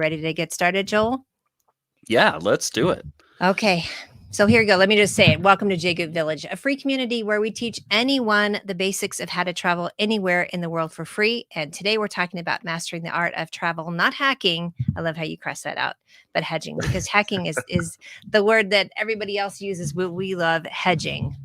Ready to get started, Joel? Yeah, let's do it. Okay. So here we go. Let me just say it. Welcome to Jacob Village, a free community where we teach anyone the basics of how to travel anywhere in the world for free. And today we're talking about mastering the art of travel, not hacking. I love how you cross that out, but hedging, because hacking is the word that everybody else uses. We love hedging.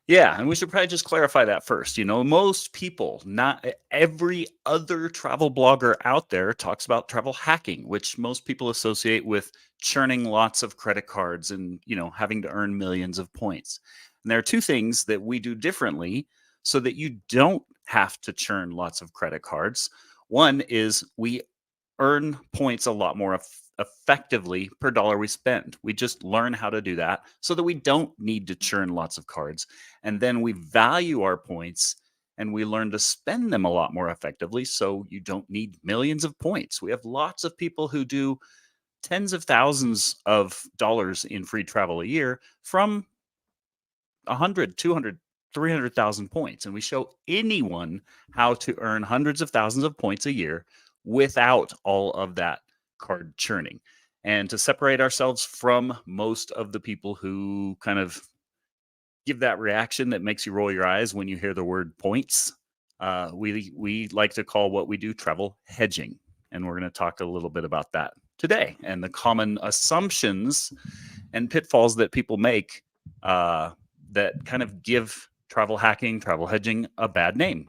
Yeah, and we should probably just clarify that first. Most people, not every other travel blogger out there talks about travel hacking, which most people associate with churning lots of credit cards and, having to earn millions of points. And there are two things that we do differently so that you don't have to churn lots of credit cards. One is we earn points a lot more effectively per dollar we spend. We just learn how to do that so that we don't need to churn lots of cards. And then we value our points and we learn to spend them a lot more effectively so you don't need millions of points. We have lots of people who do tens of thousands of dollars in free travel a year from 100, 200, 300,000 points. And we show anyone how to earn hundreds of thousands of points a year without all of that card churning. And to separate ourselves from most of the people who kind of give that reaction that makes you roll your eyes when you hear the word points, we like to call what we do travel hedging. And we're going to talk a little bit about that today and the common assumptions and pitfalls that people make that kind of give travel hacking, travel hedging a bad name.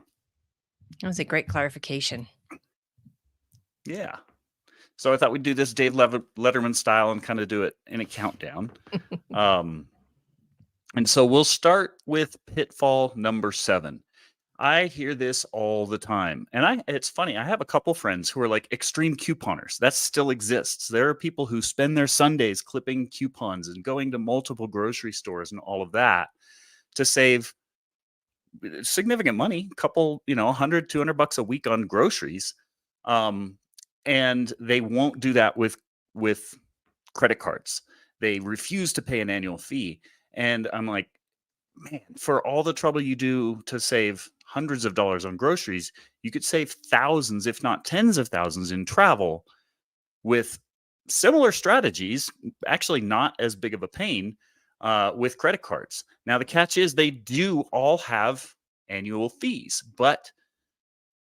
That was a great clarification. Yeah. So I thought we'd do this Dave Letterman style and kind of do it in a countdown. And so we'll start with pitfall number 7. I hear this all the time. And it's funny, I have a couple friends who are like extreme couponers. That still exists. There are people who spend their Sundays clipping coupons and going to multiple grocery stores and all of that to save significant money, a couple, 100, $200 a week on groceries. And they won't do that with credit cards. They refuse to pay an annual fee. And I'm like, man, for all the trouble you do to save hundreds of dollars on groceries, you could save thousands, if not tens of thousands in travel with similar strategies, actually not as big of a pain with credit cards. Now, the catch is they do all have annual fees, but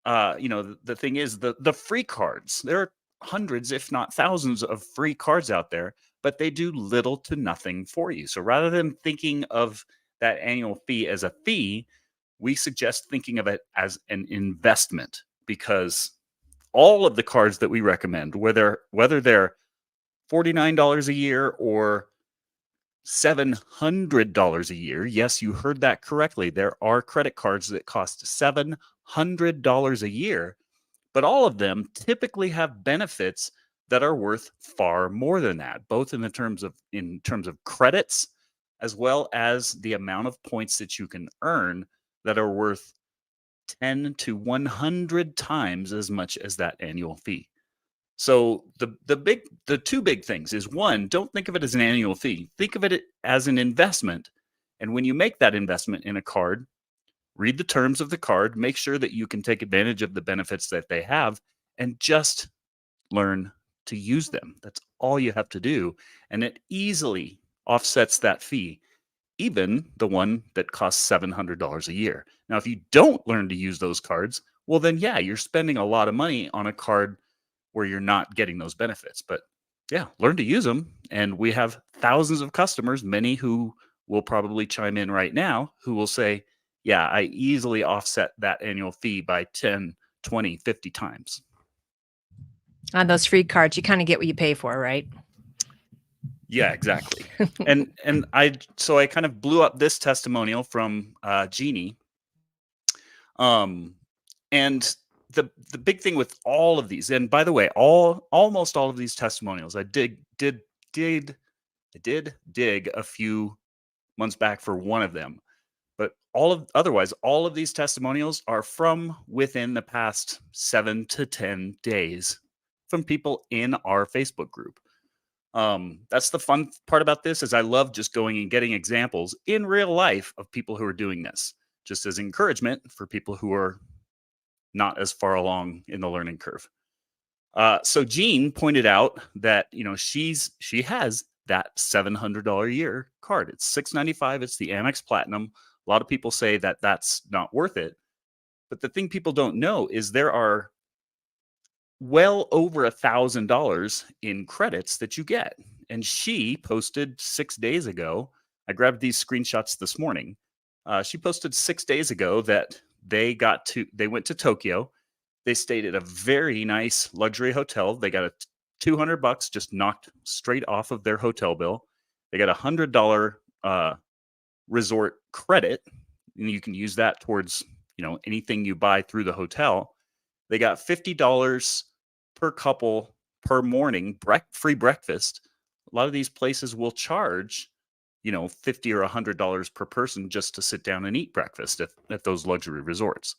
the thing is the free cards, there are hundreds, if not thousands of free cards out there, but they do little to nothing for you. So rather than thinking of that annual fee as a fee, we suggest thinking of it as an investment, because all of the cards that we recommend, whether they're $49 a year or $700 a year. Yes, you heard that correctly. There are credit cards that cost $700 a year, but all of them typically have benefits that are worth far more than that, both in terms of credits as well as the amount of points that you can earn that are worth 10 to 100 times as much as that annual fee. So the two big things is, one, don't think of it as an annual fee. Think of it as an investment. And when you make that investment in a card, read the terms of the card, make sure that you can take advantage of the benefits that they have, and just learn to use them. That's all you have to do. And it easily offsets that fee, even the one that costs $700 a year. Now, if you don't learn to use those cards, well, then, yeah, you're spending a lot of money on a card where you're not getting those benefits. But yeah, learn to use them. And we have thousands of customers, many who will probably chime in right now, who will say, yeah, I easily offset that annual fee by 10, 20, 50 times. On those free cards, you kind of get what you pay for, right? Yeah, exactly. and I kind of blew up this testimonial from Jeannie. And the big thing with all of these, and by the way, almost all of these testimonials, I did dig a few months back for one of them, but otherwise all of these testimonials are from within the past 7 to 10 days from people in our Facebook group. That's the fun part about this, is I love just going and getting examples in real life of people who are doing this, just as encouragement for people who are not as far along in the learning curve. So Jean pointed out that she has that $700 a year card. It's $695. It's the Amex Platinum. A lot of people say that that's not worth it, but the thing people don't know is there are well over $1,000 in credits that you get. And she posted 6 days ago. I grabbed these screenshots this morning. She posted 6 days ago that they went to Tokyo. They stayed at a very nice luxury hotel. They got a $200 just knocked straight off of their hotel bill. They got $100 resort credit, and you can use that towards anything you buy through the hotel. They got $50 per couple per morning, free breakfast. A lot of these places will charge, $50 or $100 per person just to sit down and eat breakfast at those luxury resorts.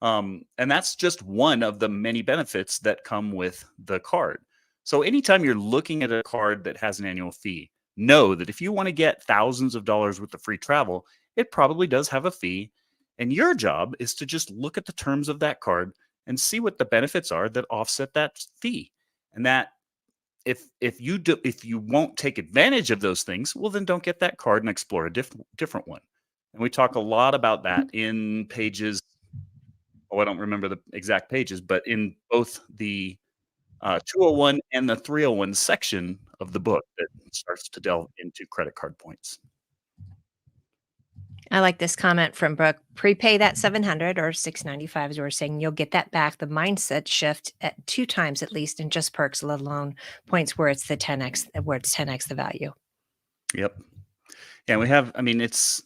And that's just one of the many benefits that come with the card. So anytime you're looking at a card that has an annual fee, know that if you want to get thousands of dollars worth of free travel, it probably does have a fee. And your job is to just look at the terms of that card and see what the benefits are that offset that fee. And that if you won't take advantage of those things, well, then don't get that card and explore a different one. And we talk a lot about that in pages. Oh, I don't remember the exact pages, but in both the 201 and the 301 section of the book that starts to delve into credit card points. I like this comment from Brooke. Prepay that 700 or 695, as we were saying. You'll get that back. The mindset shift at 2 times at least in just perks, let alone points where it's 10x the value. Yep. Yeah, it's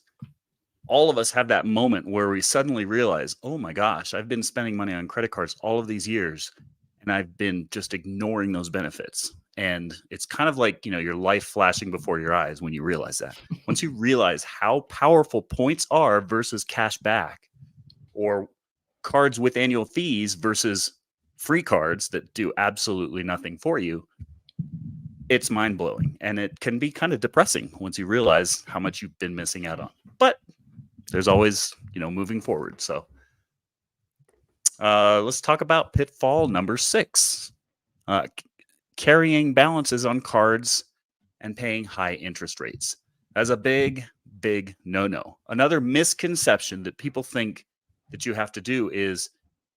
all of us have that moment where we suddenly realize, oh my gosh, I've been spending money on credit cards all of these years, and I've been just ignoring those benefits. And it's kind of like, your life flashing before your eyes when you realize that. Once you realize how powerful points are versus cash back, or cards with annual fees versus free cards that do absolutely nothing for you, it's mind blowing. And it can be kind of depressing once you realize how much you've been missing out on. But there's always, moving forward. So let's talk about pitfall number 6. Carrying balances on cards and paying high interest rates. That's a big, big no-no. Another misconception that people think that you have to do is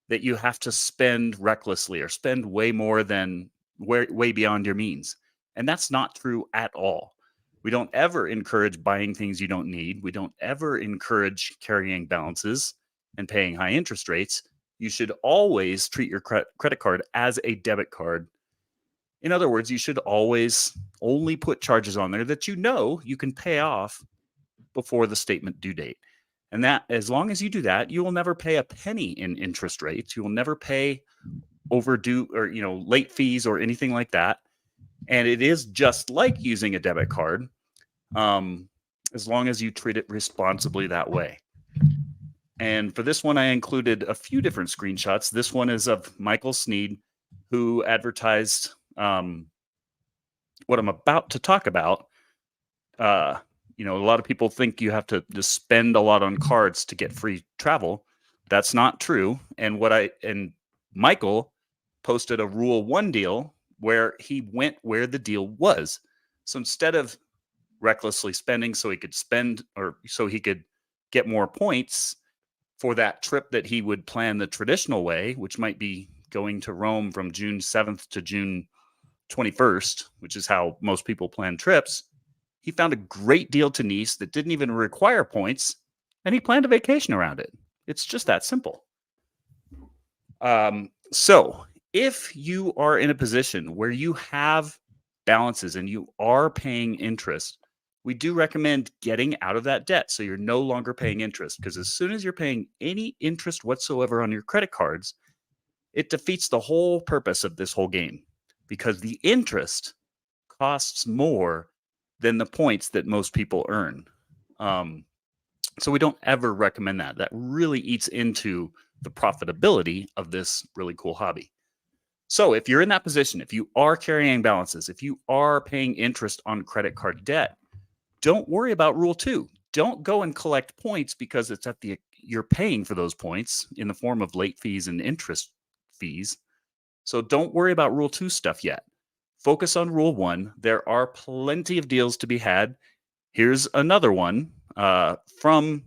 that you have to spend recklessly or spend way more than way beyond your means. And that's not true at all. We don't ever encourage buying things you don't need. We don't ever encourage carrying balances and paying high interest rates. You should always treat your credit card as a debit card. In other words, you should always only put charges on there that you can pay off before the statement due date. And that, as long as you do that, you will never pay a penny in interest rates. You will never pay overdue or late fees or anything like that. And it is just like using a debit card, as long as you treat it responsibly that way. And for this one, I included a few different screenshots. This one is of Michael Sneed, who advertised what I'm about to talk about. A lot of people think you have to just spend a lot on cards to get free travel. That's not true. And Michael posted a Rule 1 deal where he went where the deal was. So instead of recklessly spending so he could get more points for that trip that he would plan the traditional way, which might be going to Rome from June 7th to June 21st, which is how most people plan trips, he found a great deal to Nice that didn't even require points, and he planned a vacation around it. It's just that simple. So if you are in a position where you have balances and you are paying interest, we do recommend getting out of that debt so you're no longer paying interest, because as soon as you're paying any interest whatsoever on your credit cards, it defeats the whole purpose of this whole game, because the interest costs more than the points that most people earn. So we don't ever recommend that. That really eats into the profitability of this really cool hobby. So if you're in that position, if you are carrying balances, if you are paying interest on credit card debt, don't worry about Rule 2. Don't go and collect points because you're paying for those points in the form of late fees and interest fees. So don't worry about rule 2 stuff yet. Focus on rule 1. There are plenty of deals to be had. Here's another one from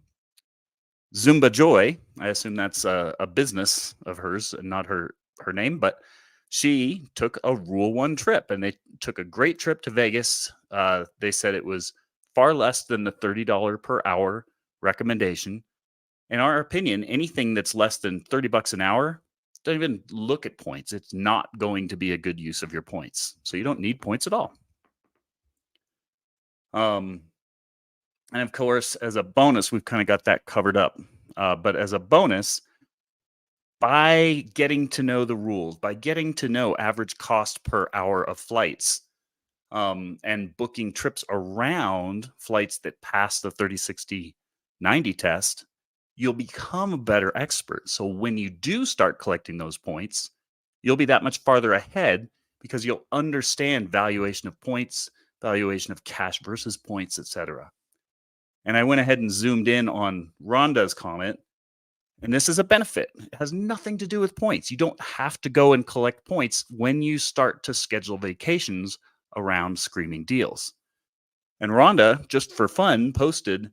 Zumba Joy. I assume that's a business of hers and not her name, but she took a rule 1 trip, and they took a great trip to Vegas. They said it was far less than the $30 per hour recommendation. In our opinion, anything that's less than $30 an hour, don't even look at points. It's not going to be a good use of your points. So you don't need points at all. And of course, as a bonus, we've kind of got that covered up. But as a bonus, by getting to know the rules, by getting to know average cost per hour of flights, and booking trips around flights that pass the 30, 60, 90 test, you'll become a better expert. So when you do start collecting those points, you'll be that much farther ahead because you'll understand valuation of points, valuation of cash versus points, etc. And I went ahead and zoomed in on Rhonda's comment. And this is a benefit. It has nothing to do with points. You don't have to go and collect points when you start to schedule vacations around screaming deals. And Rhonda, just for fun, posted,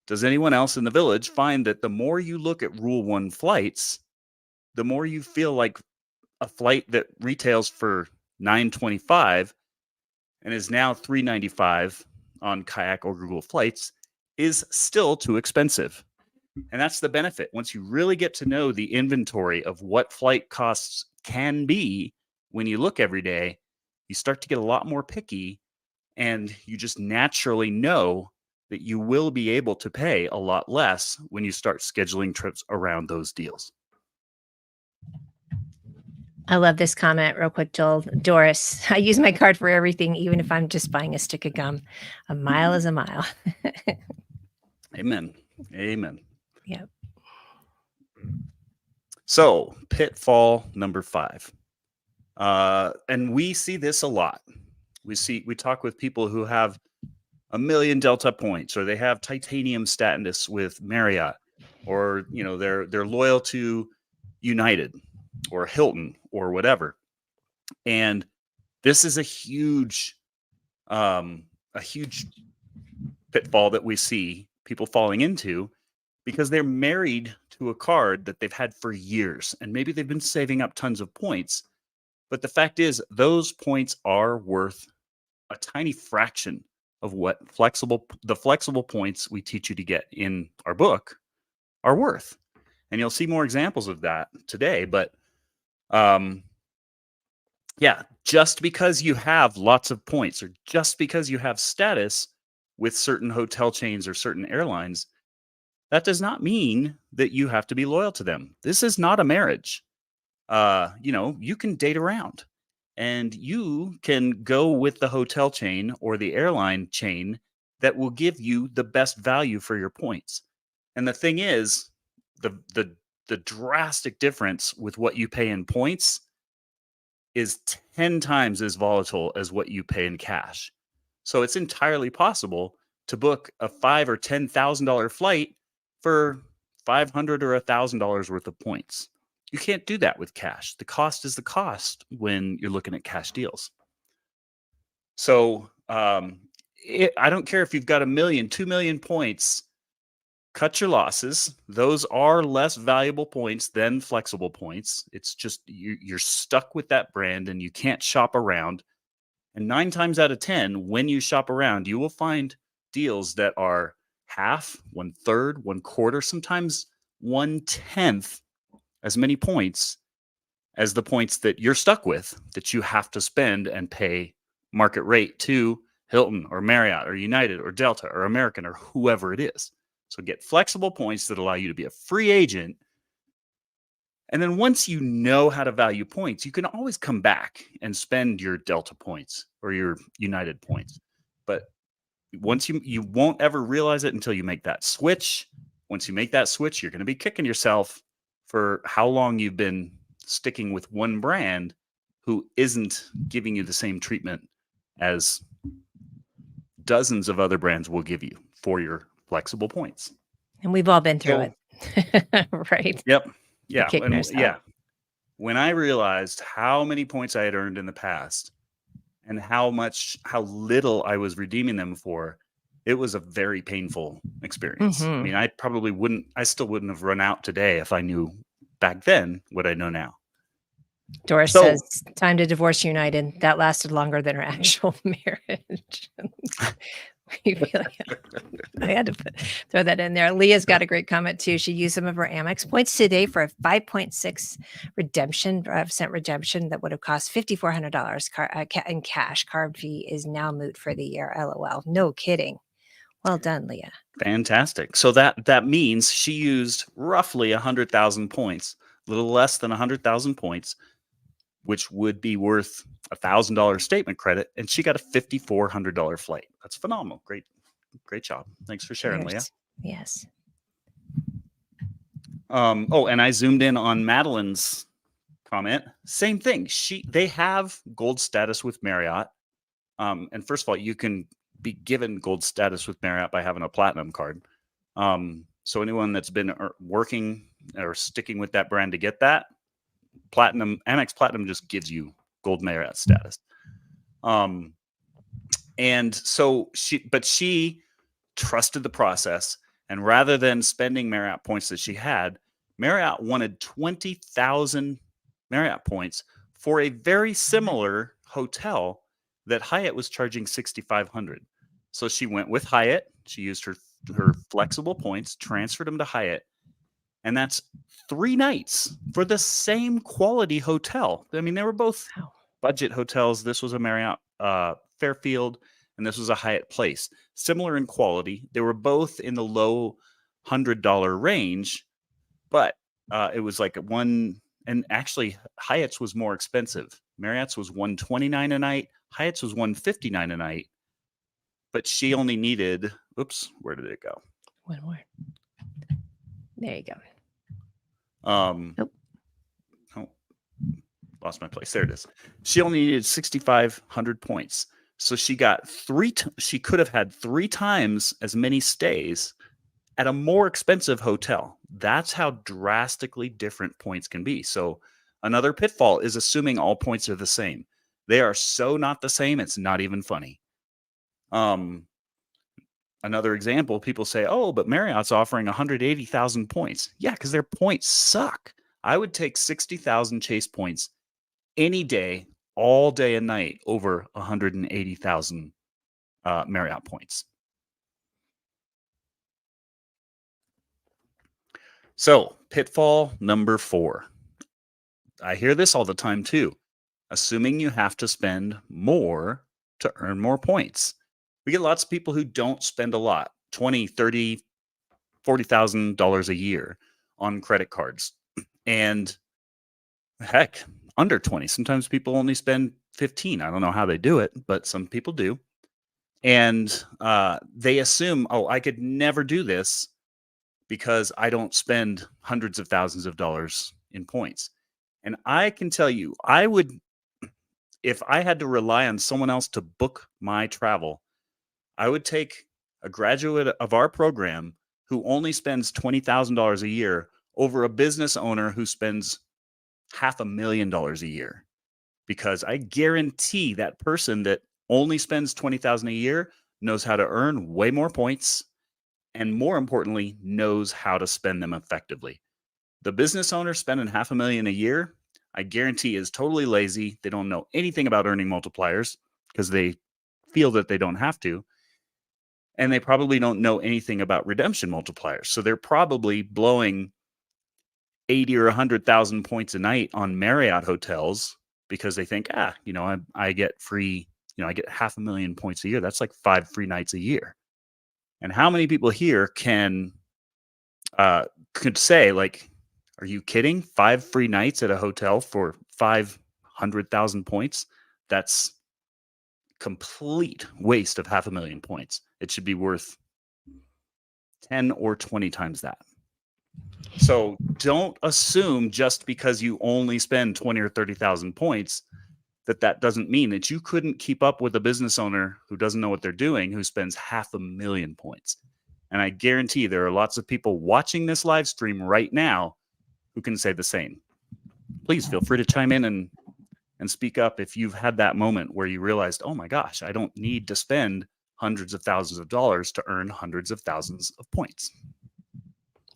does anyone else in the village find that the more you look at Rule 1 flights, the more you feel like a flight that retails for $9.25 and is now $3.95 on Kayak or Google Flights is still too expensive? And that's the benefit. Once you really get to know the inventory of what flight costs can be when you look every day, you start to get a lot more picky, and you just naturally know that you will be able to pay a lot less when you start scheduling trips around those deals. I love this comment real quick, Joel. Doris, I use my card for everything, even if I'm just buying a stick of gum. A mile is a mile. Amen. Amen. Yep. So, pitfall number 5. And we see this a lot. We talk with people who have 1 million Delta points, or they have titanium status with Marriott, or they're loyal to United or Hilton or whatever. And this is a huge pitfall that we see people falling into, because they're married to a card that they've had for years, and maybe they've been saving up tons of points. But the fact is, those points are worth a tiny fraction of what the flexible points we teach you to get in our book are worth. And you'll see more examples of that today. But just because you have lots of points, or just because you have status with certain hotel chains or certain airlines, that does not mean that you have to be loyal to them. This is not a marriage. You can date around, and you can go with the hotel chain or the airline chain that will give you the best value for your points. And the thing is, the drastic difference with what you pay in points is 10 times as volatile as what you pay in cash. So it's entirely possible to book a $5,000 or $10,000 flight for $500 or $1,000 worth of points. You can't do that with cash. The cost is the cost when you're looking at cash deals. So I don't care if you've got 1 million, 2 million points, cut your losses. Those are less valuable points than flexible points. It's just you're stuck with that brand and you can't shop around. And 9 times out of 10, when you shop around, you will find deals that are half, 1/3, 1/4, sometimes 1/10 as many points as the points that you're stuck with, that you have to spend and pay market rate to Hilton or Marriott or United or Delta or American or whoever it is. So get flexible points that allow you to be a free agent. And then once you know how to value points, you can always come back and spend your Delta points or your United points. But once you won't ever realize it until you make that switch. Once you make that switch, you're going to be kicking yourself for how long you've been sticking with one brand who isn't giving you the same treatment as dozens of other brands will give you for your flexible points. And we've all been through it. Right. Yep. Yeah. Kicking ourselves. Yeah. when I realized how many points I had earned in the past and how little I was redeeming them for, it was a very painful experience. I mean, I still wouldn't have run out today if I knew back then what I know now. Doris So, says, "Time to divorce United." That lasted longer than her actual marriage. We really I had to throw that in there. Leah's got a great comment too. She used some of her Amex points today for a 5.6 redemption, percent redemption that would have cost $5,400 in cash. Card fee is now moot for the year. LOL. No kidding. Well done, Leah. fantastic. So that means she used roughly 100,000 points, a little less than 100,000 points, which would be worth $1,000 statement credit, and she got a $5,400 flight. That's phenomenal. Great job. Thanks for sharing, Leah. Yes. And I zoomed in on Madeline's comment. Same thing. They have gold status with Marriott. And first of all, you can be given gold status with Marriott by having a platinum card. So anyone that's been working or sticking with that brand to get that, Amex Platinum just gives you gold Marriott status. And so she trusted the process, and rather than spending Marriott points that she had, Marriott wanted 20,000 Marriott points for a very similar hotel that Hyatt was charging 6,500. So she went with Hyatt. She used her flexible points, transferred them to Hyatt, and that's 3 nights for the same quality hotel. I mean, they were both budget hotels. This was a Marriott Fairfield, and this was a Hyatt Place. Similar in quality. They were both in the low $100 range, but it was like and actually Hyatt's was more expensive. Marriott's was $129 a night. Hyatt's was $159 a night. But she only needed, where did it go? One more. There you go. Nope. Oh, lost my place. There it is. She only needed 6,500 points. So she got she could have had 3 times as many stays at a more expensive hotel. That's how drastically different points can be. So another pitfall is assuming all points are the same. They are so not the same, it's not even funny. Another example, people say, oh, but Marriott's offering 180,000 points. Yeah, because their points suck. I would take 60,000 Chase points any day, all day and night, over 180,000 Marriott points. So, pitfall number 4. I hear this all the time too. Assuming you have to spend more to earn more points. We get lots of people who don't spend a lot, $20,000, $30,000, $40,000 a year on credit cards. And heck, under 20. Sometimes people only spend 15. I don't know how they do it, but some people do. And they assume, oh, I could never do this because I don't spend hundreds of thousands of dollars in points. And I can tell you, if I had to rely on someone else to book my travel, I would take a graduate of our program who only spends $20,000 a year over a business owner who spends $500,000 a year. Because I guarantee that person that only spends $20,000 a year knows how to earn way more points, and more importantly, knows how to spend them effectively. The business owner spending $500,000 a year, I guarantee, is totally lazy. They don't know anything about earning multipliers because they feel that they don't have to. And they probably don't know anything about redemption multipliers. So they're probably blowing 80 or 100,000 points a night on Marriott hotels because they think, I get free, I get 500,000 points a year. That's like 5 free nights a year. And how many people here could say, like, are you kidding? 5 free nights at a hotel for 500,000 points? That's complete waste of 500,000 points. It should be worth 10 or 20 times that. So don't assume just because you only spend 20 or 30,000 points that doesn't mean that you couldn't keep up with a business owner who doesn't know what they're doing, who spends 500,000 points. And I guarantee there are lots of people watching this live stream right now who can say the same. Please feel free to chime in and speak up if you've had that moment where you realized, oh my gosh, I don't need to spend hundreds of thousands of dollars to earn hundreds of thousands of points.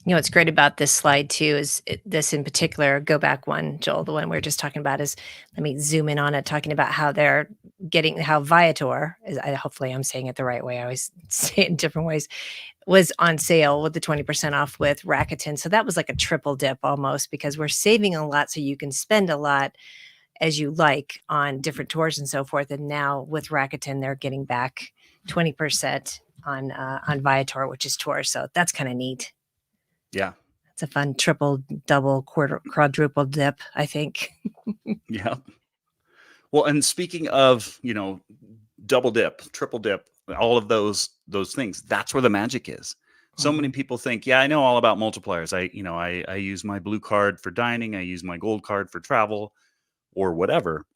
You know what's great about this slide too is this in particular. Go back one, Joel. The one we are just talking about is. Let me zoom in on it. Talking about how they're getting how Viator is. Hopefully, I'm saying it the right way. I always say it in different ways. Was on sale with the 20% off with Rakuten. So that was like a triple dip almost because we're saving a lot, so you can spend a lot as you like on different tours and so forth. And now with Rakuten, they're getting back 20% on Viator, which is tours. So that's kind of neat. Yeah. It's a fun triple, double, quadruple dip, I think. Yeah. Well, and speaking of, double dip, triple dip, all of those things, that's where the magic is. So many people think, yeah, I know all about multipliers. I use my blue card for dining, I use my gold card for travel or whatever.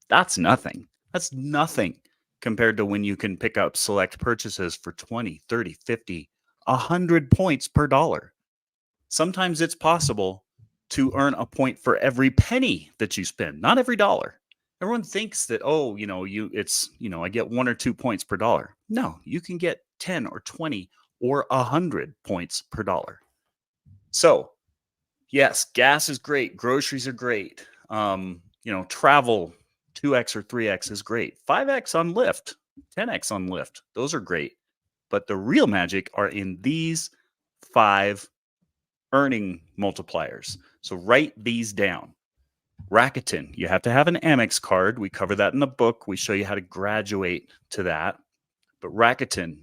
That's nothing. That's nothing compared to when you can pick up select purchases for 20, 30, 50, 100 points per dollar. Sometimes it's possible to earn a point for every penny that you spend, not every dollar. Everyone thinks that, oh, I get 1 or 2 points per dollar. No, you can get 10 or 20 or 100 points per dollar. So, yes, gas is great, groceries are great. Travel 2x or 3x is great. 5x on Lyft, 10x on Lyft. Those are great. But the real magic are in these 5 earning multipliers. So write these down. Rakuten, you have to have an Amex card. We cover that in the book. We show you how to graduate to that. But Rakuten,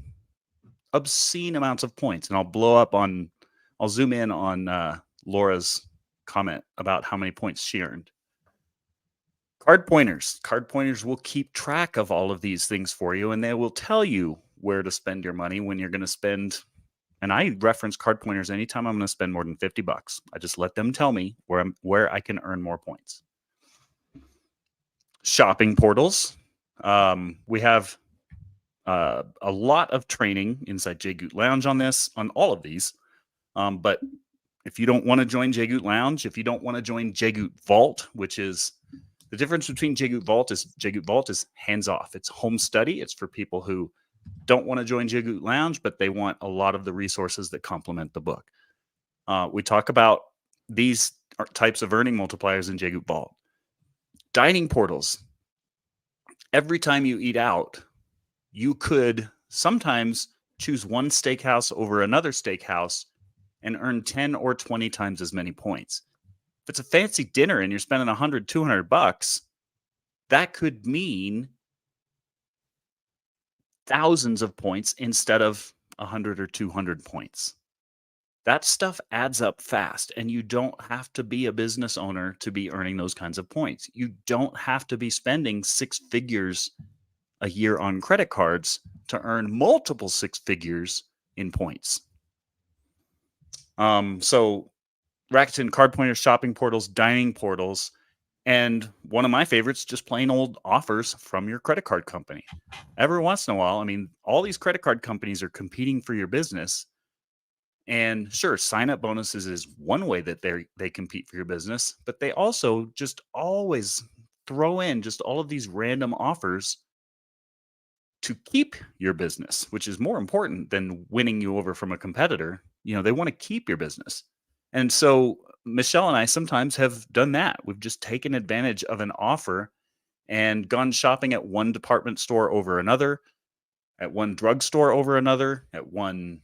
obscene amounts of points. And I'll zoom in on Laura's comment about how many points she earned. Card pointers will keep track of all of these things for you, and they will tell you where to spend your money when you're going to spend. And I reference card pointers anytime I'm going to spend more than $50. I just let them tell me where I can earn more points. Shopping portals. We have a lot of training inside JGoot Lounge on all of these. But if you don't want to join JGoot Lounge, if you don't want to join JGoot Vault, which is the difference between JGoot Vault is hands off. It's home study. It's for people who don't want to join JGoot Lounge, but they want a lot of the resources that complement the book. We talk about these types of earning multipliers in JGoot Vault. Dining portals. Every time you eat out, you could sometimes choose one steakhouse over another steakhouse and earn 10 or 20 times as many points. If it's a fancy dinner and you're spending $100, $200, that could mean thousands of points instead of 100 or 200 points. That stuff adds up fast, and you don't have to be a business owner to be earning those kinds of points. You don't have to be spending 6 figures a year on credit cards to earn multiple 6 figures in points. So Rakuten, card pointers, shopping portals, dining portals, and one of my favorites, just plain old offers from your credit card company. Every once in a while, all these credit card companies are competing for your business. And sure, sign up bonuses is one way that they compete for your business, but they also just always throw in just all of these random offers to keep your business, which is more important than winning you over from a competitor. They want to keep your business. And so Michelle and I sometimes have done that. We've just taken advantage of an offer and gone shopping at one department store over another, at one drugstore over another, at one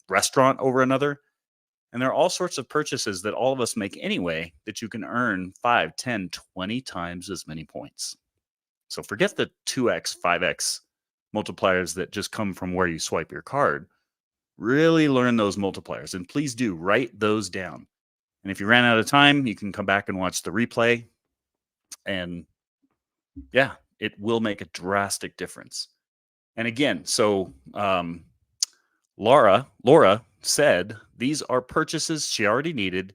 restaurant over another. And there are all sorts of purchases that all of us make anyway that you can earn 5, 10, 20 times as many points. So forget the 2x, 5x multipliers that just come from where you swipe your card. Really learn those multipliers, and please do write those down. And if you ran out of time, you can come back and watch the replay. And yeah, it will make a drastic difference. And again, so Laura said these are purchases she already needed,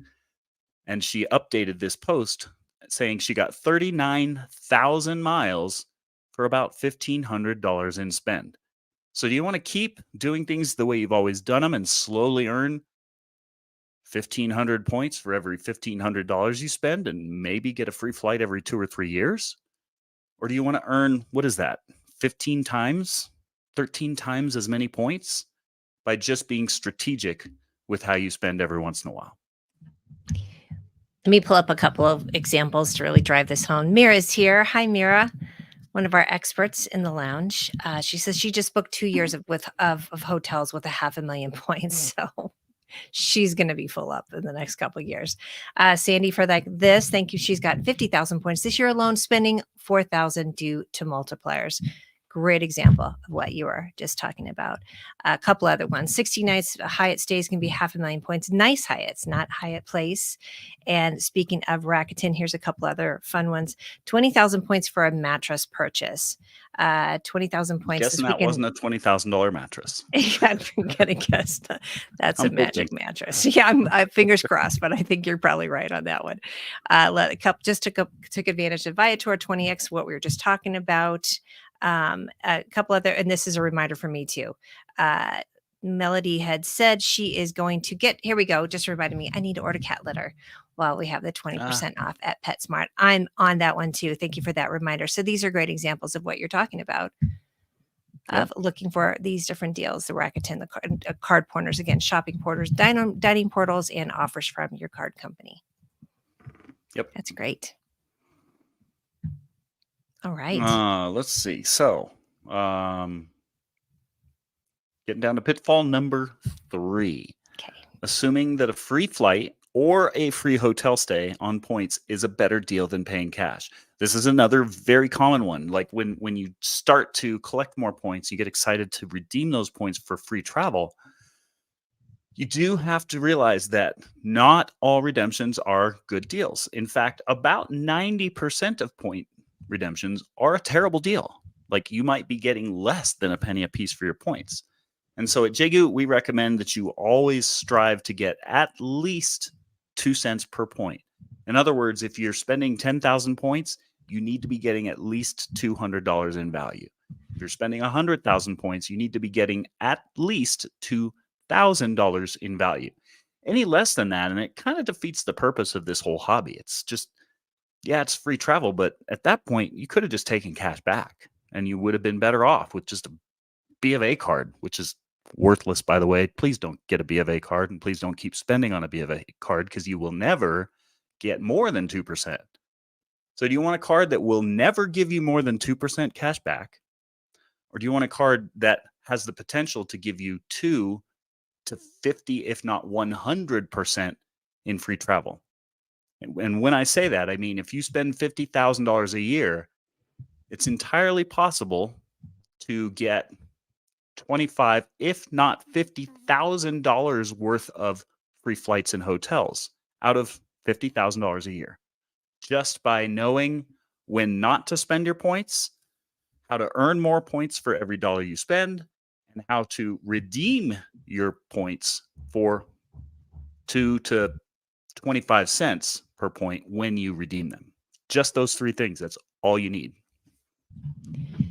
and she updated this post saying she got 39,000 miles for about $1,500 in spend. So do you want to keep doing things the way you've always done them and slowly earn 1,500 points for every $1,500 you spend and maybe get a free flight every 2 or 3 years? Or do you want to earn, what is that, 15 times, 13 times as many points by just being strategic with how you spend every once in a while? Let me pull up a couple of examples to really drive this home. Mira's here. Hi, Mira, one of our experts in the lounge. She says she just booked 2 years of hotels with 500,000 points. So she's going to be full up in the next couple of years. Sandy for this, thank you. She's got 50,000 points this year alone, spending 4,000 due to multipliers. Great example of what you were just talking about. A couple other ones. 60 nights Hyatt stays can be 500,000 points. Nice Hyatts, not Hyatt Place. And speaking of Rakuten, here's a couple other fun ones. 20,000 points for a mattress purchase. 20,000 points. Guessing that wasn't a $20,000 mattress. I'm gonna guess that's a magic mattress. Yeah, I'm fingers crossed, but I think you're probably right on that one. Took advantage of Viator 20x, what we were just talking about. A couple other, and this is a reminder for me too. Melody had said she is going to get. Here we go. Just reminded me. I need to order cat litter. While we have the 20% off at PetSmart. I'm on that one too. Thank you for that reminder. So these are great examples of what you're talking about. Of looking for these different deals, the Rakuten, the card pointers, again, shopping portals, dining portals, and offers from your card company. Yep. That's great. All right. Let's see. So, getting down to pitfall number 3. Okay. Assuming that a free flight or a free hotel stay on points is a better deal than paying cash. This is another very common one. Like when you start to collect more points, you get excited to redeem those points for free travel. You do have to realize that not all redemptions are good deals. In fact, about 90% of point redemptions are a terrible deal. Like you might be getting less than a penny a piece for your points. And so at Jagu, we recommend that you always strive to get at least 2 cents per point. In other words, if you're spending 10,000 points, you need to be getting at least $200 in value. If you're spending 100,000 points, you need to be getting at least $2,000 in value. Any less than that, and it kind of defeats the purpose of this whole hobby. It's just, yeah, it's free travel, but at that point, you could have just taken cash back, and you would have been better off with just a B of A card, which is worthless, by the way. Please don't get a B of A card, and please don't keep spending on a B of A card because you will never get more than 2%. So do you want a card that will never give you more than 2% cash back? Or do you want a card that has the potential to give you 2 to 50, if not 100% in free travel? And when I say that, I mean, if you spend $50,000 a year, it's entirely possible to get 25, if not $50,000 worth of free flights and hotels out of $50,000 a year, just by knowing when not to spend your points, how to earn more points for every dollar you spend, and how to redeem your points for 2 to 25 cents per point when you redeem them. Just those 3 things. That's all you need.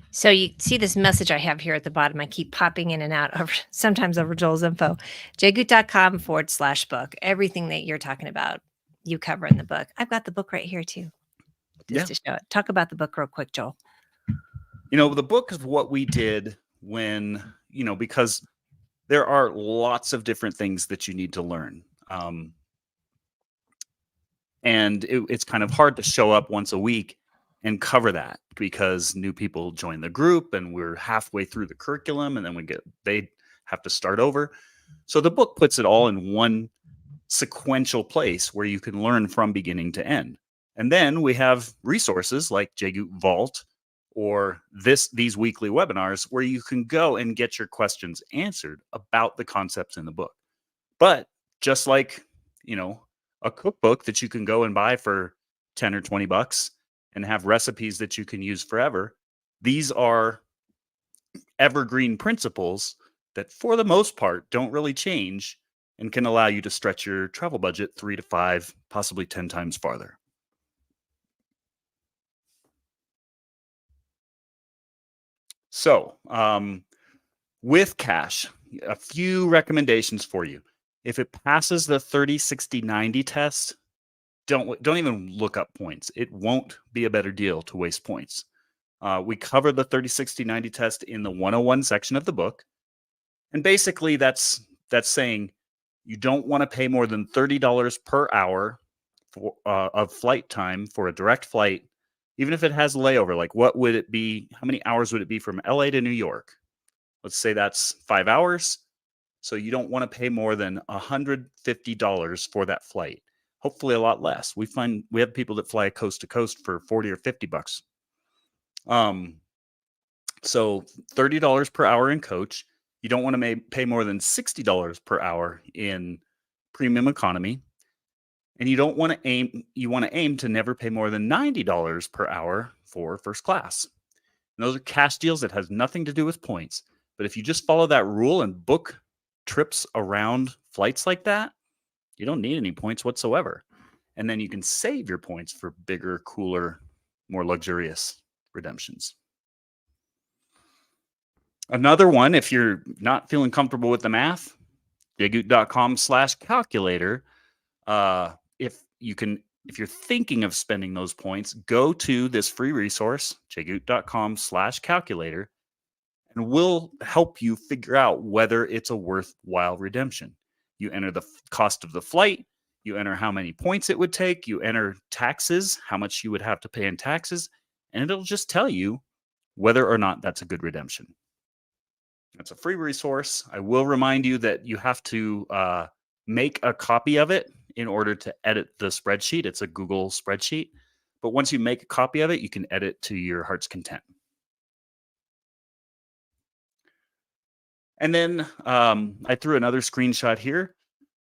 So you see this message I have here at the bottom. I keep popping in and out of sometimes over Joel's info. jgut.com/book. Everything that you're talking about, you cover in the book. I've got the book right here too. Just to show it. Talk about the book real quick, Joel. You know, the book is what we did when, because there are lots of different things that you need to learn. And it's kind of hard to show up once a week and cover that because new people join the group and we're halfway through the curriculum and then they have to start over. So the book puts it all in one sequential place where you can learn from beginning to end. And then we have resources like Jagut Vault or these weekly webinars where you can go and get your questions answered about the concepts in the book. But just like, a cookbook that you can go and buy for 10 or 20 bucks and have recipes that you can use forever, these are evergreen principles that for the most part don't really change and can allow you to stretch your travel budget 3 to 5, possibly 10 times farther. So, with cash, a few recommendations for you. If it passes the 30, 60, 90 test, don't even look up points. It won't be a better deal to waste points. We cover the 30, 60, 90 test in the 101 section of the book. And basically that's saying you don't want to pay more than $30 per hour for of flight time for a direct flight, even if it has layover. Like, what would it be? How many hours would it be from LA to New York? Let's say that's 5 hours. So you don't want to pay more than $150 for that flight. Hopefully a lot less. We have people that fly coast to coast for 40 or $50. So $30 per hour in coach. You don't want to pay more than $60 per hour in premium economy. And you don't want to aim to never pay more than $90 per hour for first class. And those are cash deals that has nothing to do with points. But if you just follow that rule and book trips around flights like that, you don't need any points whatsoever. And then you can save your points for bigger, cooler, more luxurious redemptions. Another one, if you're not feeling comfortable with the math, jagoot.com/calculator. If you're thinking of spending those points, go to this free resource, jagoot.com/calculator, and we'll help you figure out whether it's a worthwhile redemption. You enter the cost of the flight, you enter how many points it would take, you enter taxes, how much you would have to pay in taxes, and it'll just tell you whether or not that's a good redemption. It's a free resource. I will remind you that you have to make a copy of it in order to edit the spreadsheet. It's a Google spreadsheet. But once you make a copy of it, you can edit to your heart's content. And then I threw another screenshot here.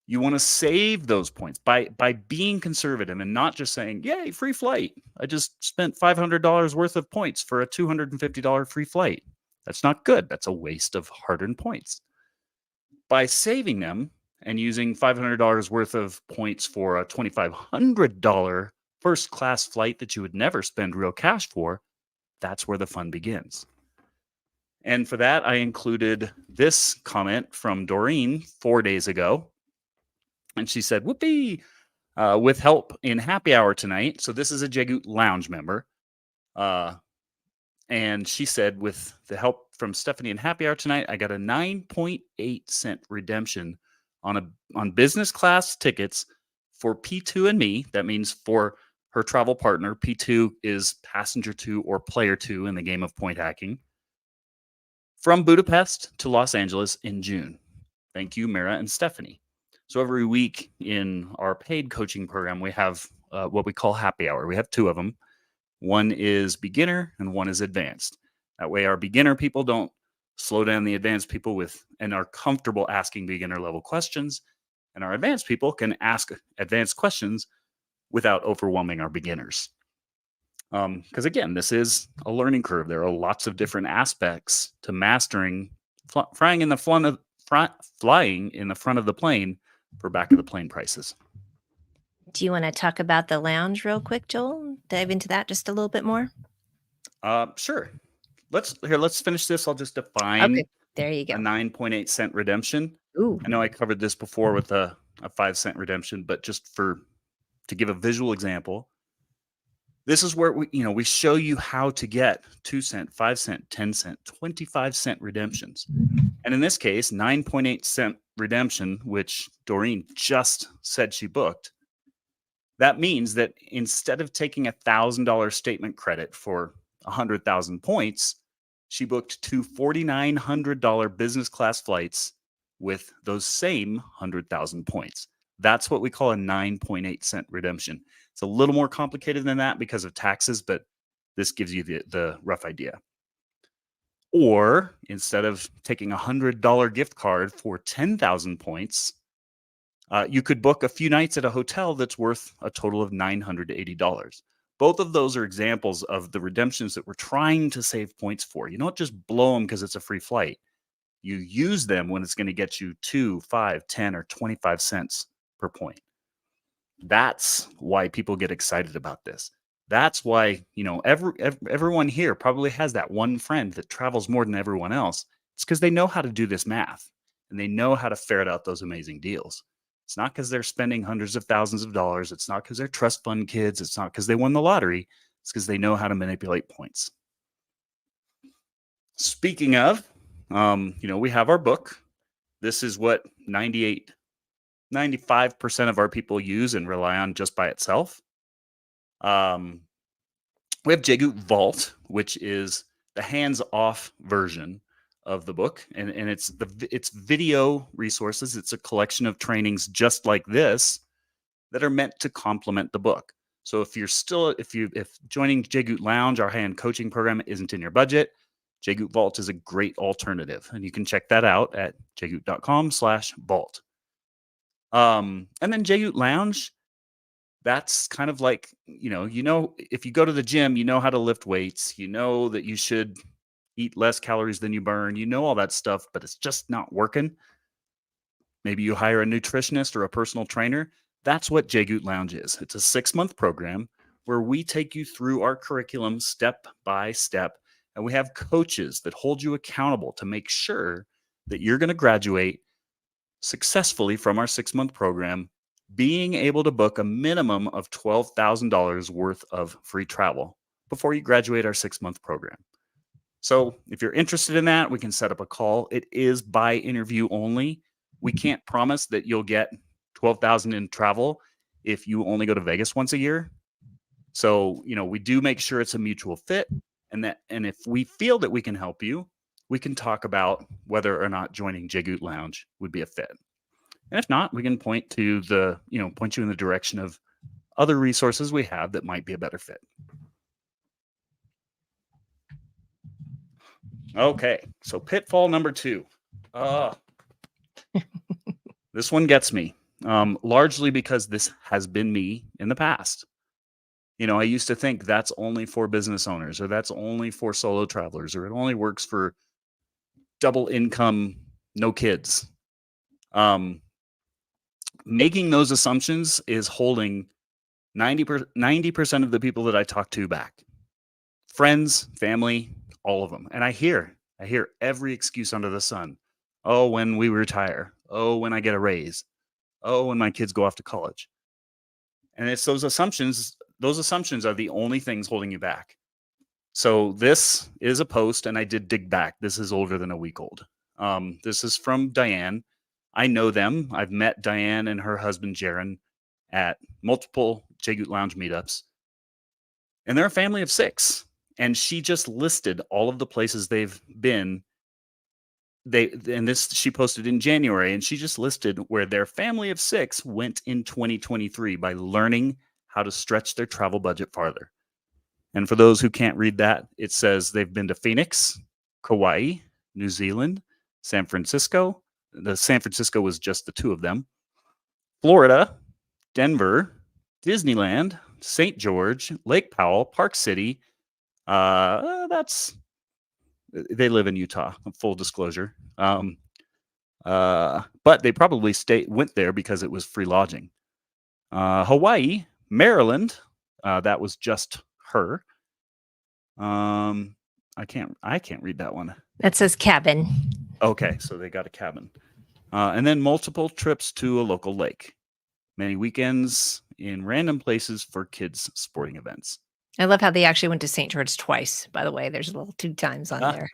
You want to save those points by being conservative and not just saying, yay, free flight. I just spent $500 worth of points for a $250 free flight. That's not good. That's a waste of hard-earned points. By saving them and using $500 worth of points for a $2,500 first-class flight that you would never spend real cash for, that's where the fun begins. And for that, I included this comment from Doreen 4 days ago. And she said, whoopee, with help in happy hour tonight. So this is a Jagoot Lounge member. And she said, with the help from Stephanie in happy hour tonight, I got a 9.8-cent redemption on business class tickets for P2 and me. That means for her travel partner. P2 is passenger 2 or player 2 in the game of point hacking. From Budapest to Los Angeles in June. Thank you, Mara and Stephanie. So every week in our paid coaching program, we have what we call happy hour. We have two of them. One is beginner and one is advanced. That way our beginner people don't slow down the advanced people and are comfortable asking beginner level questions. And our advanced people can ask advanced questions without overwhelming our beginners. Because again, this is a learning curve. There are lots of different aspects to mastering flying in the front of the plane for back of the plane prices. Do you want to talk about the lounge real quick, Joel? Dive into that just a little bit more? Sure. Let's finish this. I'll just define Okay, there you go. a 9.8-cent redemption. Ooh. I know I covered this before with a 5-cent redemption, but just to give a visual example, this is where we show you how to get 2-cent, 5-cent, 10-cent, 25-cent redemptions. And in this case, 9.8-cent redemption, which Doreen just said she booked, that means that instead of taking $1,000 statement credit for 100,000 points, she booked two $4,900 business class flights with those same 100,000 points. That's what we call a 9.8-cent redemption. It's a little more complicated than that because of taxes, but this gives you the rough idea. Or instead of taking a $100 gift card for 10,000 points, you could book a few nights at a hotel that's worth a total of $980. Both of those are examples of the redemptions that we're trying to save points for. You don't just blow them because it's a free flight. You use them when it's going to get you 2, 5, 10, or 25 cents per point. That's why people get excited about this. That's why, everyone here probably has that one friend that travels more than everyone else. It's because they know how to do this math. and they know how to ferret out those amazing deals. It's not because they're spending hundreds of thousands of dollars. It's not because they're trust fund kids. It's not because they won the lottery. It's because they know how to manipulate points. Speaking of, we have our book. This is what 95% of our people use and rely on just by itself. Um, we have Jagut Vault, which is the hands-off version of the book, and it's video resources. It's a collection of trainings just like this that are meant to complement the book. So if joining Jagut Lounge, our high-end coaching program, isn't in your budget, Jagut Vault is a great alternative, and you can check that out at jagut.com/vault. And then Jagut Lounge, that's kind of like, if you go to the gym, you know how to lift weights, you know that you should eat less calories than you burn, you know all that stuff, but it's just not working. Maybe you hire a nutritionist or a personal trainer. That's what Jagut Lounge is. It's a 6-month program where we take you through our curriculum step by step, and we have coaches that hold you accountable to make sure that you're going to graduate successfully from our 6-month program, being able to book a minimum of $12,000 worth of free travel before you graduate our 6-month program. So if you're interested in that, we can set up a call. It is by interview only. We can't promise that you'll get $12,000 in travel if you only go to Vegas once a year. So, we do make sure it's a mutual fit, and if we feel that we can help you, we can talk about whether or not joining Jagut Lounge would be a fit. And if not, we can point you in the direction of other resources we have that might be a better fit. Okay, so pitfall number 2. This one gets me, largely because this has been me in the past. I used to think that's only for business owners, or that's only for solo travelers, or it only works for double income, no kids. Making those assumptions is holding 90% of the people that I talk to back. Friends, family, all of them. And I hear every excuse under the sun. Oh, when we retire. Oh, when I get a raise. Oh, when my kids go off to college. And it's those assumptions. Those assumptions are the only things holding you back. So this is a post, and I did dig back. This is older than a week old. This is from Diane. I know them. I've met Diane and her husband, Jaron, at multiple Jagut Lounge meetups. And they're a family of 6. And she just listed all of the places they've been. She posted in January, and she just listed where their family of 6 went in 2023 by learning how to stretch their travel budget farther. And for those who can't read that, it says they've been to Phoenix, Kauai, New Zealand, San Francisco. The San Francisco was just the 2 of them. Florida, Denver, Disneyland, St. George, Lake Powell, Park City. They live in Utah, full disclosure. But they probably went there because it was free lodging. Hawaii, Maryland, that was just her. I can't read that one. That says cabin. Okay, so they got a cabin. And then multiple trips to a local lake. Many weekends in random places for kids' sporting events. I love how they actually went to St. George twice, by the way. There's a little 2 times on there.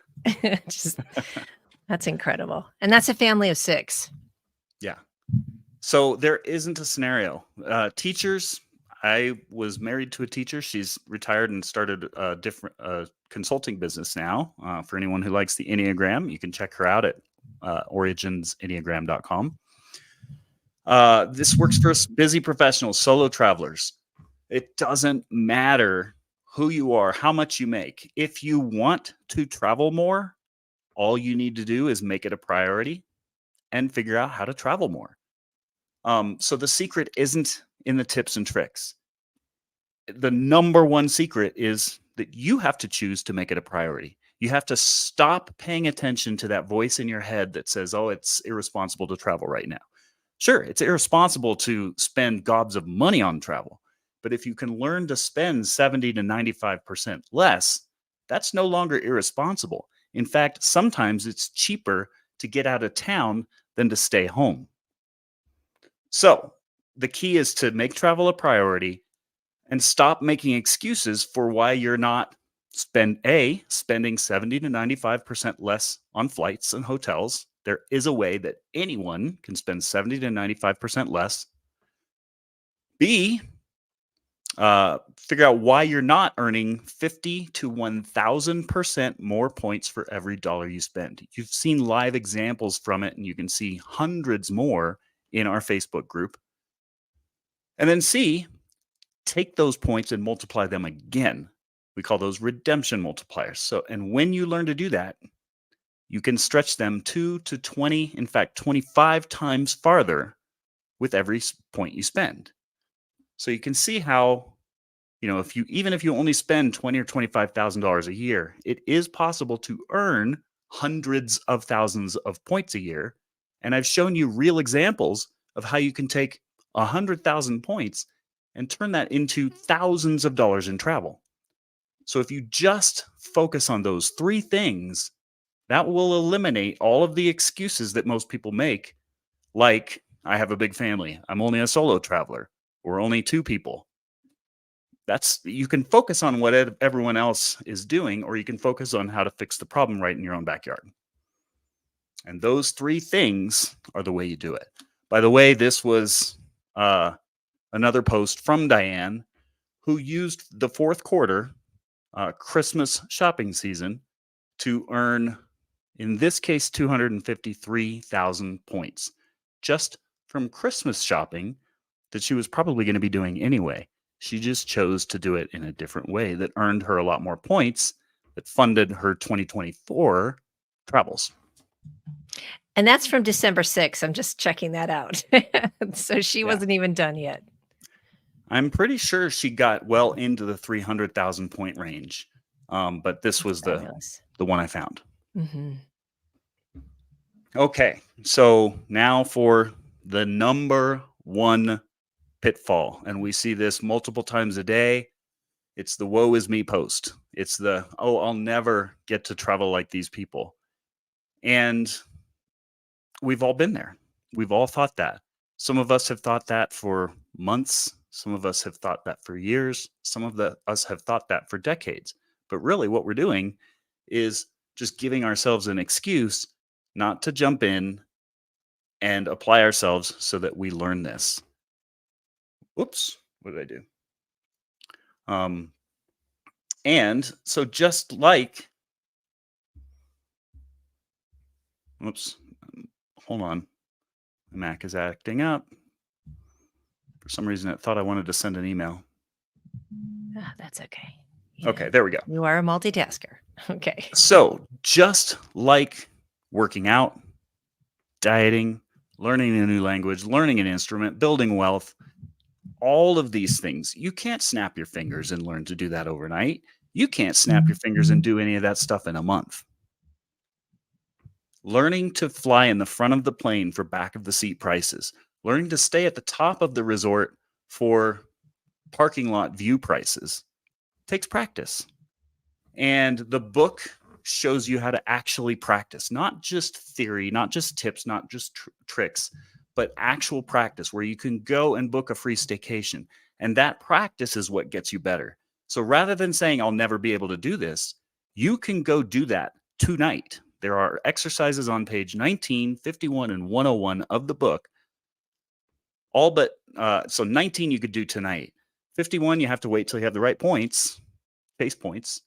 That's incredible. And that's a family of 6. Yeah. So there isn't a scenario. Teachers, I was married to a teacher. She's retired and started a different consulting business now. For anyone who likes the Enneagram, you can check her out at originsenneagram.com. This works for busy professionals, solo travelers. It doesn't matter who you are, how much you make. If you want to travel more, all you need to do is make it a priority and figure out how to travel more. So the secret isn't in the tips and tricks. The number one secret is that you have to choose to make it a priority. You have to stop paying attention to that voice in your head that says, oh, it's irresponsible to travel right now. Sure, it's irresponsible to spend gobs of money on travel. But if you can learn to spend 70 to 95% less, that's no longer irresponsible. In fact, sometimes it's cheaper to get out of town than to stay home. So the key is to make travel a priority and stop making excuses for why you're not spending 70 to 95% less on flights and hotels. There is a way that anyone can spend 70 to 95% less. B, figure out why you're not earning 50 to 1000% more points for every dollar you spend. You've seen live examples from it, and you can see hundreds more in our Facebook group. And then C, take those points and multiply them again. We call those redemption multipliers. So, and when you learn to do that, you can stretch them 2 to 20, in fact, 25 times farther with every point you spend. So you can see how, if you only spend $20,000 or $25,000 a year, it is possible to earn hundreds of thousands of points a year. And I've shown you real examples of how you can take 100,000 points and turn that into thousands of dollars in travel. So if you just focus on those three things, that will eliminate all of the excuses that most people make, like, I have a big family, I'm only a solo traveler, we're only two people. You can focus on what everyone else is doing, or you can focus on how to fix the problem right in your own backyard. And those three things are the way you do it. By the way, this was another post from Diane, who used the fourth quarter Christmas shopping season to earn, in this case, 253,000 points just from Christmas shopping that she was probably going to be doing anyway. She just chose to do it in a different way that earned her a lot more points that funded her 2024 travels. And that's from December 6th. I'm just checking that out. So she wasn't even done yet. I'm pretty sure she got well into the 300,000 point range. But this was the one I found. Mm-hmm. Okay, so now for the number one pitfall. And we see this multiple times a day. It's the woe is me post. It's the, I'll never get to travel like these people. And we've all been there. We've all thought that. Some of us have thought that for months. Some of us have thought that for years. Some of us have thought that for decades. But really what we're doing is just giving ourselves an excuse not to jump in and apply ourselves so that we learn this. Oops, what did I do? And so just like, oops, hold on. My Mac is acting up. For some reason, it thought I wanted to send an email. That's okay. Okay, there we go. You are a multitasker. Okay. So just like working out, dieting, learning a new language, learning an instrument, building wealth, all of these things, you can't snap your fingers and learn to do that overnight. You can't snap your fingers and do any of that stuff in a month. Learning to fly in the front of the plane for back of the seat prices, learning to stay at the top of the resort for parking lot view prices takes practice. And the book shows you how to actually practice, not just theory, not just tips, not just tricks, but actual practice where you can go and book a free staycation. And that practice is what gets you better. So rather than saying, I'll never be able to do this, you can go do that tonight. There are exercises on page 19, 51, and 101 of the book. All but, so 19 you could do tonight. 51, you have to wait till you have the right points, pace points.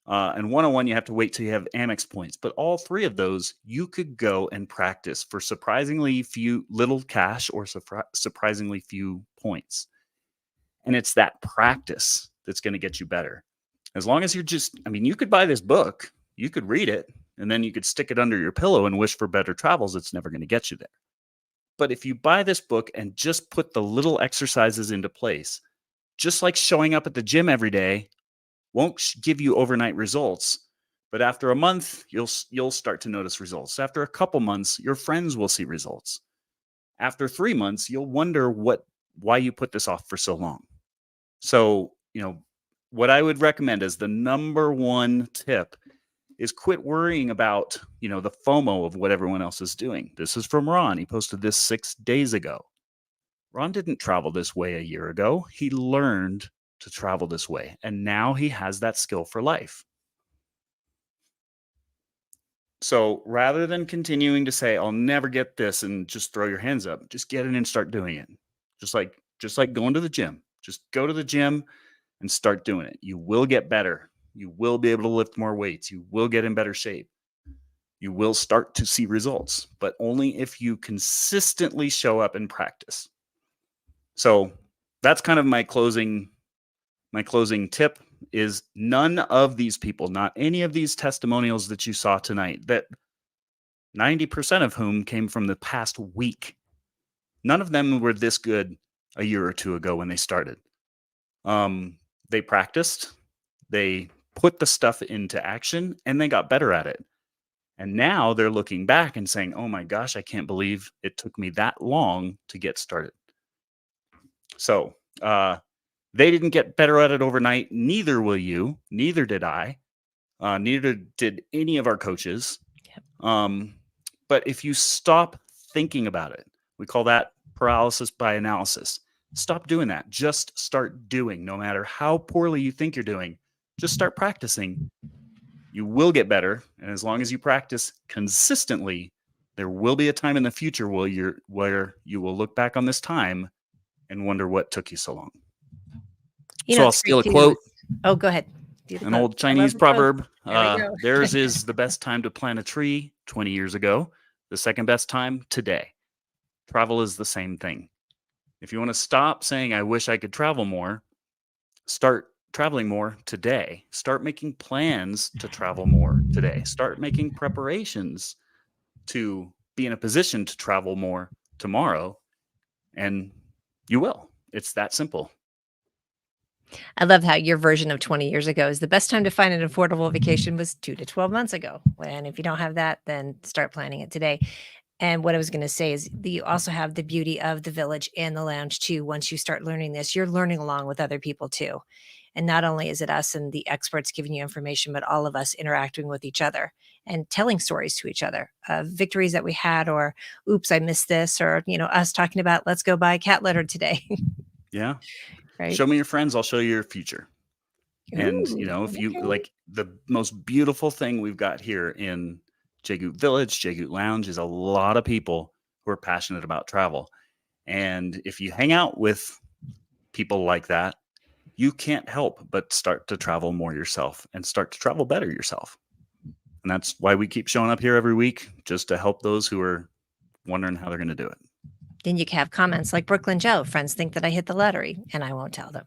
And 101, you have to wait till you have Amex points. But all three of those, you could go and practice for surprisingly little cash or surprisingly few points. And it's that practice that's going to get you better. As long as you could buy this book, you could read it, and then you could stick it under your pillow and wish for better travels. It's never going to get you there. But if you buy this book and just put the little exercises into place, just like showing up at the gym every day won't give you overnight results, but after a month, you'll start to notice results. After a couple months, your friends will see results. After 3 months, you'll wonder why you put this off for so long. So, what I would recommend as the number one tip is quit worrying about, the FOMO of what everyone else is doing. This is from Ron. He posted this 6 days ago. Ron didn't travel this way a year ago. He learned to travel this way, and now he has that skill for life. So rather than continuing to say, I'll never get this and just throw your hands up, just get in and start doing it. Just like going to the gym. Just go to the gym and start doing it. You will get better. You will be able to lift more weights. You will get in better shape. You will start to see results, but only if you consistently show up and practice. So that's kind of my closing tip is none of these people, not any of these testimonials that you saw tonight, that 90% of whom came from the past week. None of them were this good a year or two ago when they started. They practiced, they put the stuff into action, and they got better at it. And now they're looking back and saying, oh my gosh, I can't believe it took me that long to get started. So they didn't get better at it overnight. Neither will you. Neither did I. Neither did any of our coaches. Yep. But if you stop thinking about it, we call that paralysis by analysis. Stop doing that. Just start doing. No matter how poorly you think you're doing, just start practicing. You will get better. And as long as you practice consistently, there will be a time in the future where you will look back on this time and wonder what took you so long. So I'll it's steal a great quote. Oh, go ahead. An old Chinese proverb. There we go. Theirs is the best time to plant a tree 20 years ago. The second best time, today. Travel is the same thing. If you want to stop saying, I wish I could travel more, start traveling more today. Start making plans to travel more today. Start making preparations to be in a position to travel more tomorrow, and you will. It's that simple. I love how your version of 20 years ago is the best time to find an affordable vacation was 2 to 12 months ago. And if you don't have that, then start planning it today. And what I was going to say is that you also have the beauty of the village and the lounge too. Once you start learning this, you're learning along with other people too. And not only is it us and the experts giving you information, but all of us interacting with each other and telling stories to each other of victories that we had, or oops, I missed this, or us talking about let's go buy cat litter today. Yeah. Right. Show me your friends, I'll show you your future. And Ooh, if you okay. like, the most beautiful thing we've got here in Jagut Village, Jagut Lounge, is a lot of people who are passionate about travel. And if you hang out with people like that, you can't help but start to travel more yourself and start to travel better yourself. And that's why we keep showing up here every week, just to help those who are wondering how they're going to do it. Then you can have comments like Brooklyn Joe. Friends think that I hit the lottery, and I won't tell them.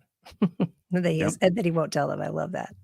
He Yep. said that he won't tell them. I love that.